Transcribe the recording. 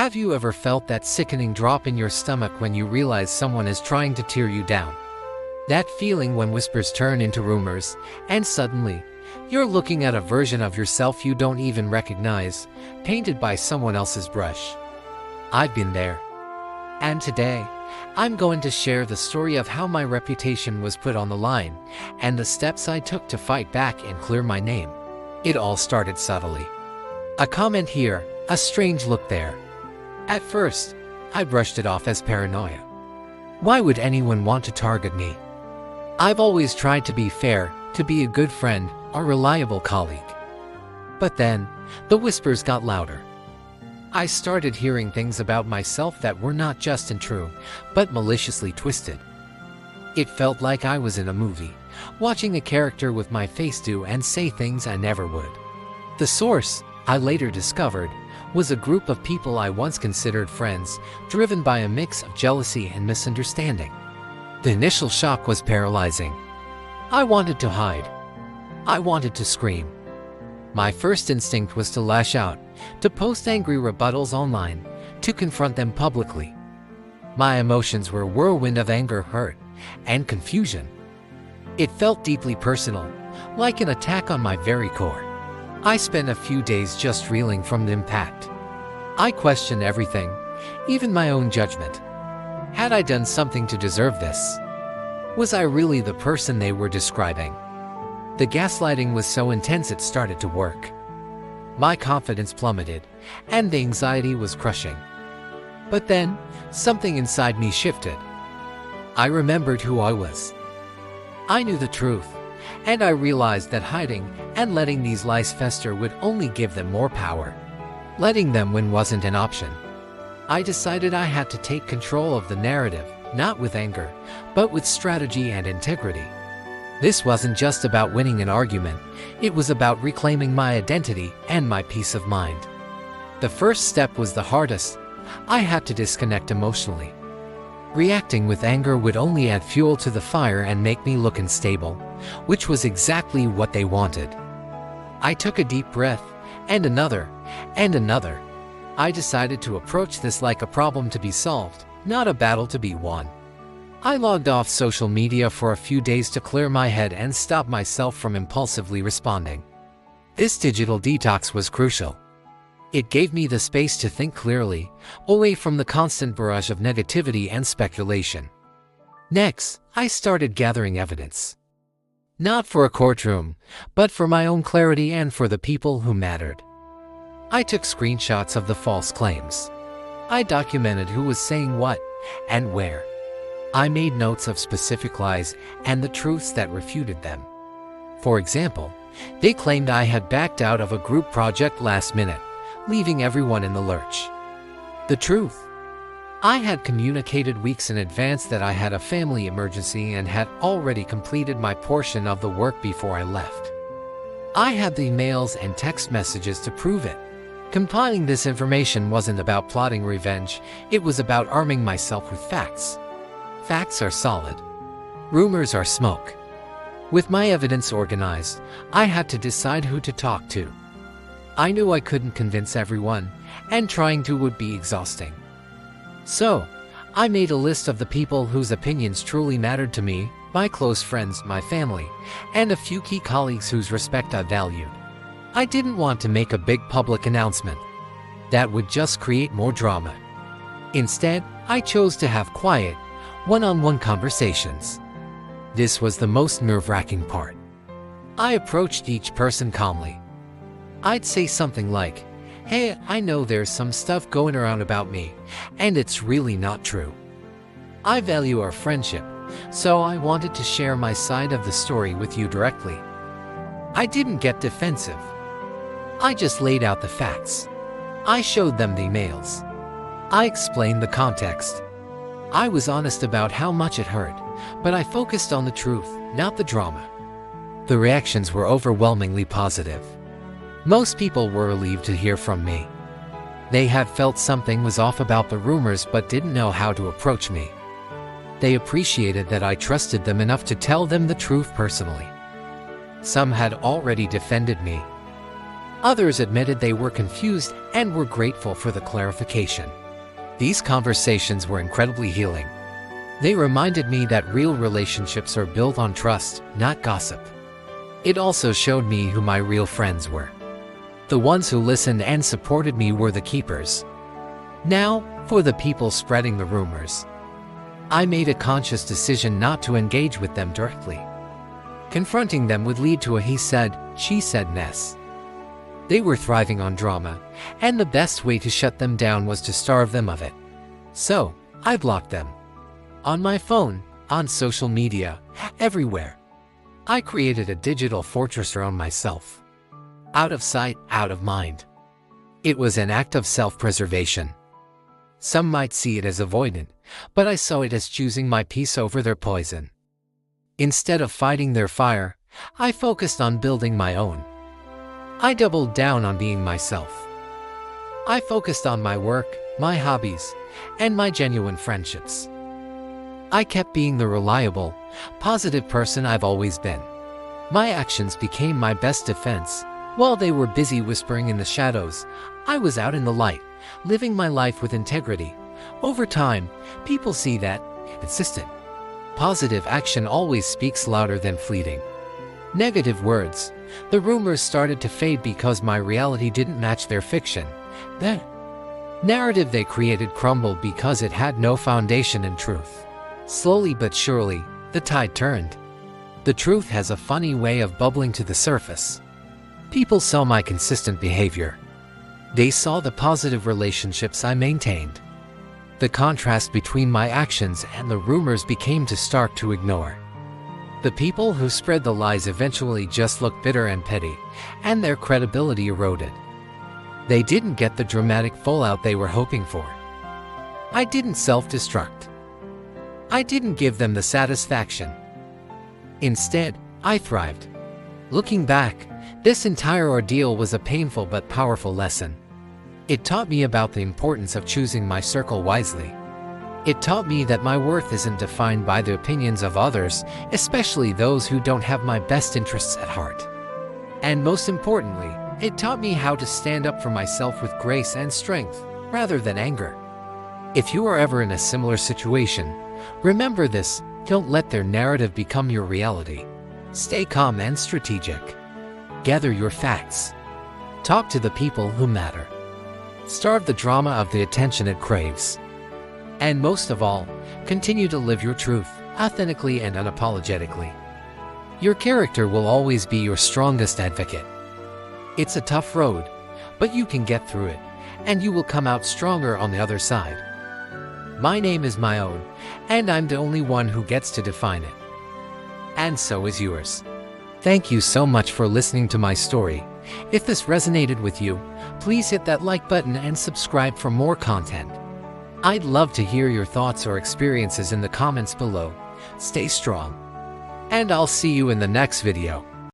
Have you ever felt that sickening drop in your stomach when you realize someone is trying to tear you down? That feeling when whispers turn into rumors, and suddenly, you're looking at a version of yourself you don't even recognize, painted by someone else's brush. I've been there. And today, I'm going to share the story of how my reputation was put on the line, and the steps I took to fight back and clear my name. It all started subtly. A comment here, a strange look there. At first, I brushed it off as paranoia. Why would anyone want to target me? I've always tried to be fair, to be a good friend, a reliable colleague. But then, the whispers got louder. I started hearing things about myself that were not just untrue, but maliciously twisted. It felt like I was in a movie, watching a character with my face do and say things I never would. The source, I later discovered, was a group of people I once considered friends, driven by a mix of jealousy and misunderstanding. The initial shock was paralyzing. I wanted to hide. I wanted to scream. My first instinct was to lash out, to post angry rebuttals online, to confront them publicly. My emotions were a whirlwind of anger, hurt, and confusion. It felt deeply personal, like an attack on my very core. I spent a few days just reeling from the impact. I questioned everything, even my own judgment. Had I done something to deserve this? Was I really the person they were describing? The gaslighting was so intense it started to work. My confidence plummeted, and the anxiety was crushing. But then, something inside me shifted. I remembered who I was. I knew the truth, and I realized that hiding and letting these lies fester would only give them more power. Letting them win wasn't an option. I decided I had to take control of the narrative, not with anger, but with strategy and integrity. This wasn't just about winning an argument, it was about reclaiming my identity and my peace of mind. The first step was the hardest. I had to disconnect emotionally. Reacting with anger would only add fuel to the fire and make me look unstable, which was exactly what they wanted. I took a deep breath, and another, and another. I decided to approach this like a problem to be solved, not a battle to be won. I logged off social media for a few days to clear my head and stop myself from impulsively responding. This digital detox was crucial. It gave me the space to think clearly, away from the constant barrage of negativity and speculation. Next, I started gathering evidence. Not for a courtroom, but for my own clarity and for the people who mattered. I took screenshots of the false claims. I documented who was saying what and where. I made notes of specific lies and the truths that refuted them. For example, they claimed I had backed out of a group project last minute, leaving everyone in the lurch. The truth? I had communicated weeks in advance that I had a family emergency and had already completed my portion of the work before I left. I had the emails and text messages to prove it. Compiling this information wasn't about plotting revenge, it was about arming myself with facts. Facts are solid. Rumors are smoke. With my evidence organized, I had to decide who to talk to. I knew I couldn't convince everyone, and trying to would be exhausting. So, I made a list of the people whose opinions truly mattered to me, my close friends, my family, and a few key colleagues whose respect I valued. I didn't want to make a big public announcement. That would just create more drama. Instead, I chose to have quiet, one-on-one conversations. This was the most nerve-wracking part. I approached each person calmly. I'd say something like, "Hey, I know there's some stuff going around about me, and it's really not true. I value our friendship, so I wanted to share my side of the story with you directly." I didn't get defensive. I just laid out the facts. I showed them the emails. I explained the context. I was honest about how much it hurt, but I focused on the truth, not the drama. The reactions were overwhelmingly positive. Most people were relieved to hear from me. They had felt something was off about the rumors but didn't know how to approach me. They appreciated that I trusted them enough to tell them the truth personally. Some had already defended me. Others admitted they were confused and were grateful for the clarification. These conversations were incredibly healing. They reminded me that real relationships are built on trust, not gossip. It also showed me who my real friends were. The ones who listened and supported me were the keepers. Now, for the people spreading the rumors. I made a conscious decision not to engage with them directly. Confronting them would lead to a he said, she said-ness. They were thriving on drama, and the best way to shut them down was to starve them of it. So, I blocked them. On my phone, on social media, everywhere. I created a digital fortress around myself. Out of sight, out of mind. It was an act of self-preservation. Some might see it as avoidant, but I saw it as choosing my peace over their poison. Instead of fighting their fire, I focused on building my own. I doubled down on being myself. I focused on my work, my hobbies, and my genuine friendships. I kept being the reliable, positive person I've always been. My actions became my best defense. While they were busy whispering in the shadows, I was out in the light, living my life with integrity. Over time, people see that consistent, positive action always speaks louder than fleeting negative words. The rumors started to fade because my reality didn't match their fiction. The narrative they created crumbled because it had no foundation in truth. Slowly but surely, the tide turned. The truth has a funny way of bubbling to the surface. People saw my consistent behavior. They saw the positive relationships I maintained. The contrast between my actions and the rumors became too stark to ignore. The people who spread the lies eventually just looked bitter and petty, and their credibility eroded. They didn't get the dramatic fallout they were hoping for. I didn't self-destruct. I didn't give them the satisfaction. Instead, I thrived. Looking back, this entire ordeal was a painful but powerful lesson. It taught me about the importance of choosing my circle wisely. It taught me that my worth isn't defined by the opinions of others, especially those who don't have my best interests at heart. And most importantly, it taught me how to stand up for myself with grace and strength, rather than anger. If you are ever in a similar situation, remember this: don't let their narrative become your reality. Stay calm and strategic. Gather your facts. Talk to the people who matter. Starve the drama of the attention it craves. And most of all, continue to live your truth, authentically and unapologetically. Your character will always be your strongest advocate. It's a tough road, but you can get through it, and you will come out stronger on the other side. My name is my own, and I'm the only one who gets to define it. And so is yours. Thank you so much for listening to my story. If this resonated with you, please hit that like button and subscribe for more content. I'd love to hear your thoughts or experiences in the comments below. Stay strong. And I'll see you in the next video.